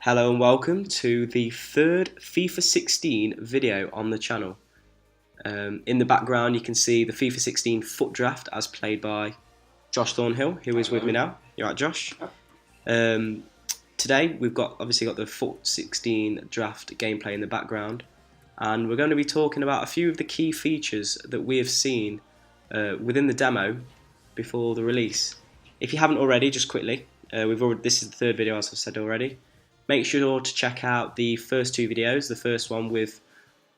Hello and welcome to the third FIFA 16 video on the channel. In the background you can see the FIFA 16 FUT Draft as played by Josh Thornhill, who is with me now. You're right, Josh? Today we've obviously got the FUT 16 Draft gameplay in the background, and we're going to be talking about a few of the key features that we have seen within the demo before the release. If you haven't already, just quickly, this is the third video, as I've said already. Make sure to check out the first two videos. The first one with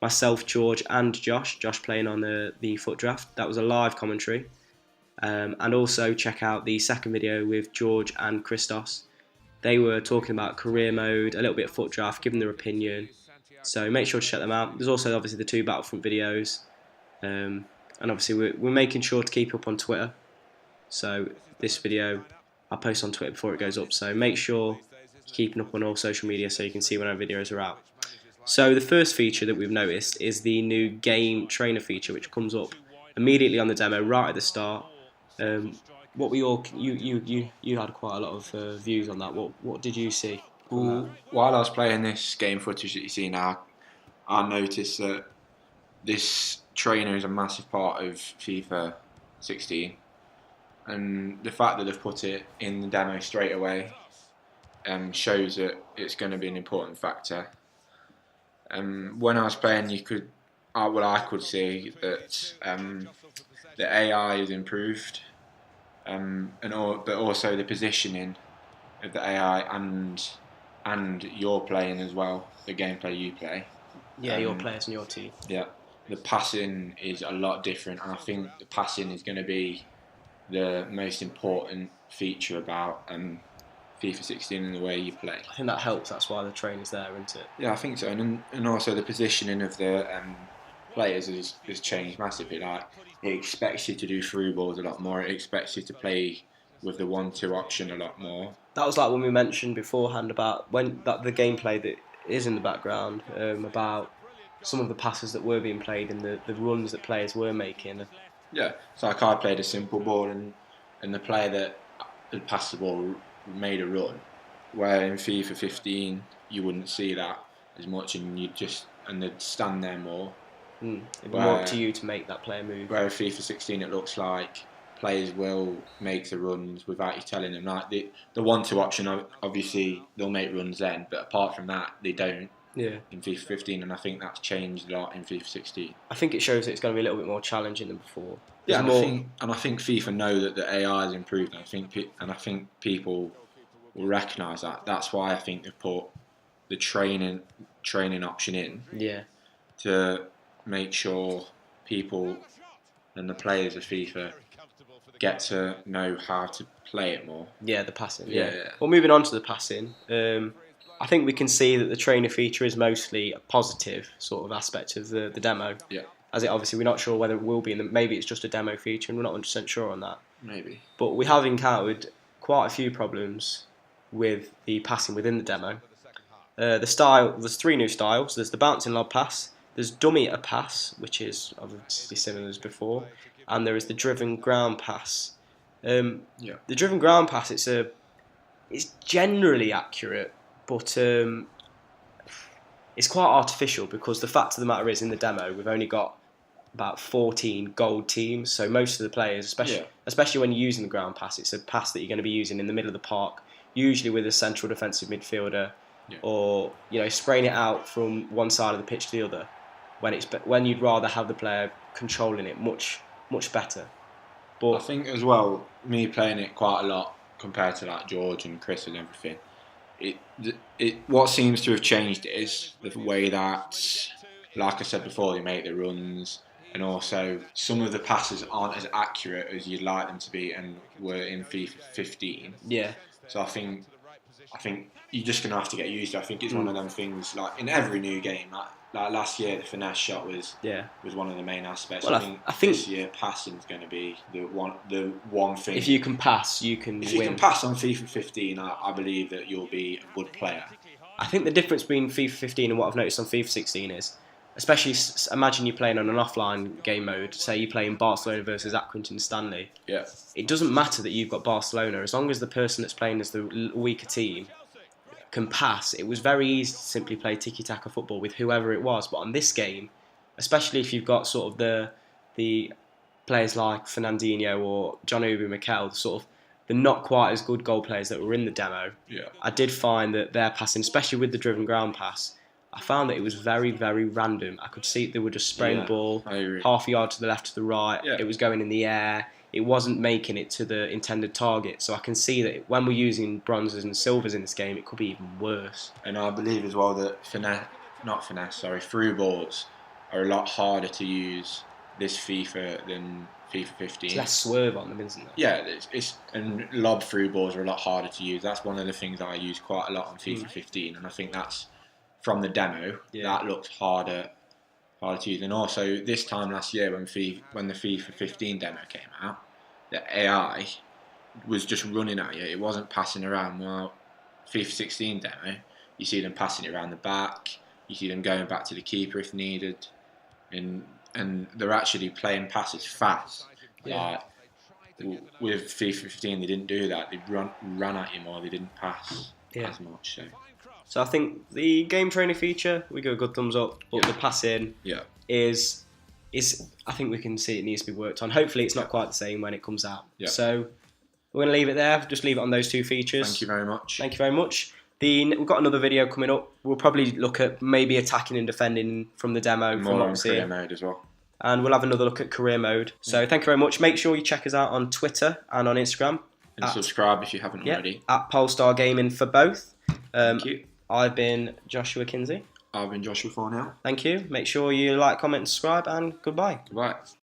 myself, George, and Josh playing on the FUT Draft. That was a live commentary. And also check out the second video with George and Christos. They were talking about career mode, a little bit of FUT Draft, giving their opinion. So make sure to check them out. There's also obviously the two Battlefront videos. And obviously we're making sure to keep up on Twitter. So this video I'll post on Twitter before it goes up. So make sure keeping up on all social media so you can see when our videos are out. So the first feature that we've noticed is the new game trainer feature, which comes up immediately on the demo right at the start. What we all you had quite a lot of views on that. What did you see? While I was playing this game footage that you see now, I noticed that this trainer is a massive part of FIFA 16, and the fact that they've put it in the demo straight away shows that it's going to be an important factor. When I was playing, I could see that the AI is improved, but also the positioning of the AI and your playing as well, the gameplay you play. Yeah, your players and your team. Yeah, the passing is a lot different, and I think the passing is going to be the most important feature about FIFA 16 and the way you play. I think that helps. That's why the trainer's there, isn't it? Yeah, I think so. And also the positioning of the players has changed massively. Like, it expects you to do through balls a lot more. It expects you to play with the 1-2 option a lot more. That was like when we mentioned beforehand about the gameplay that is in the background, about some of the passes that were being played and the runs that players were making. Yeah, so like I played a simple ball and the player that had passed the ball made a run, where in FIFA 15 you wouldn't see that as much, and they'd stand there more. It'd be more up to you to make that player move. Where in FIFA 16 it looks like players will make the runs without you telling them. Like the 1-2 option, obviously they'll make runs then, but apart from that they don't. Yeah. In FIFA 15, and I think that's changed a lot in FIFA 16. I think it shows that it's going to be a little bit more challenging than before. Yeah, and I think FIFA know that the AI has improved, and I think people will recognise that. That's why I think they've put the training option in. Yeah. To make sure people and the players of FIFA get to know how to play it more. Yeah, the passing. Yeah. Well, moving on to the passing, I think we can see that the trainer feature is mostly a positive sort of aspect of the demo. Yeah. As it obviously, we're not sure whether it will be, maybe it's just a demo feature, and we're not 100% sure on that. Maybe. But we have encountered quite a few problems with the passing within the demo. There's three new styles. There's the bouncing lob pass, there's dummy a pass, which is obviously similar as before, and there is the driven ground pass. The driven ground pass, it's generally accurate, but it's quite artificial, because the fact of the matter is, in the demo we've only got about 14 gold teams, so most of the players, especially when you're using the ground pass, it's a pass that you're going to be using in the middle of the park, usually with a central defensive midfielder, or spraying it out from one side of the pitch to the other, when you'd rather have the player controlling it much better. But I think as well, me playing it quite a lot compared to like George and Chris and everything, what seems to have changed is the way that, like I said before, they make the runs, and also some of the passes aren't as accurate as you'd like them to be and were in FIFA 15. Yeah. So I think you're just going to have to get used to it. I think it's one of them things, like in every new game, like last year the finesse shot was one of the main aspects. Well, I think this year passing is going to be the one thing. If you can pass, you can win. If you can pass on FIFA 15, I believe that you'll be a good player. I think the difference between FIFA 15 and what I've noticed on FIFA 16 is, especially imagine you're playing on an offline game mode, say you're playing Barcelona versus Accrington Stanley. Yeah. It doesn't matter that you've got Barcelona, as long as the person that's playing as the weaker team can pass, it was very easy to simply play tiki-taka football with whoever it was. But on this game, especially if you've got sort of the players like Fernandinho or John Obi Mikel, sort of the not quite as good goal players that were in the demo, I did find that their passing, especially with the driven ground pass, I found that it was very, very random. I could see they were just spraying the ball half a yard to the left, to the right. It was going in the air. It wasn't making it to the intended target. So I can see that when we're using bronzes and silvers in this game, it could be even worse. And I believe as well that through balls are a lot harder to use this FIFA than FIFA 15. There's less swerve on them, isn't there? Yeah, and lob through balls are a lot harder to use. That's one of the things that I use quite a lot on FIFA 15, and I think that's from the demo. That looked harder to use. And also this time last year when the FIFA 15 demo came out, the AI was just running at you. It wasn't passing around. Well, FIFA 16 demo, you see them passing it around the back. You see them going back to the keeper if needed, and they're actually playing passes fast. Like with FIFA 15, they didn't do that. They ran at you more. They didn't pass as much. So I think the game training feature, we give a good thumbs up. But the passing is I think we can see it needs to be worked on. Hopefully it's not quite the same when it comes out. So we're going to leave it there. Just leave it on those two features. Thank you very much. Thank you very much. We've got another video coming up. We'll probably look at maybe attacking and defending from the demo. More on career mode as well. And we'll have another look at career mode. So thank you very much. Make sure you check us out on Twitter and on Instagram. And subscribe if you haven't already. At Polestar Gaming for both. Thank you. I've been Joshua Kinsey. I've been Joshua Fornell. Thank you. Make sure you like, comment, and subscribe, and goodbye. Goodbye.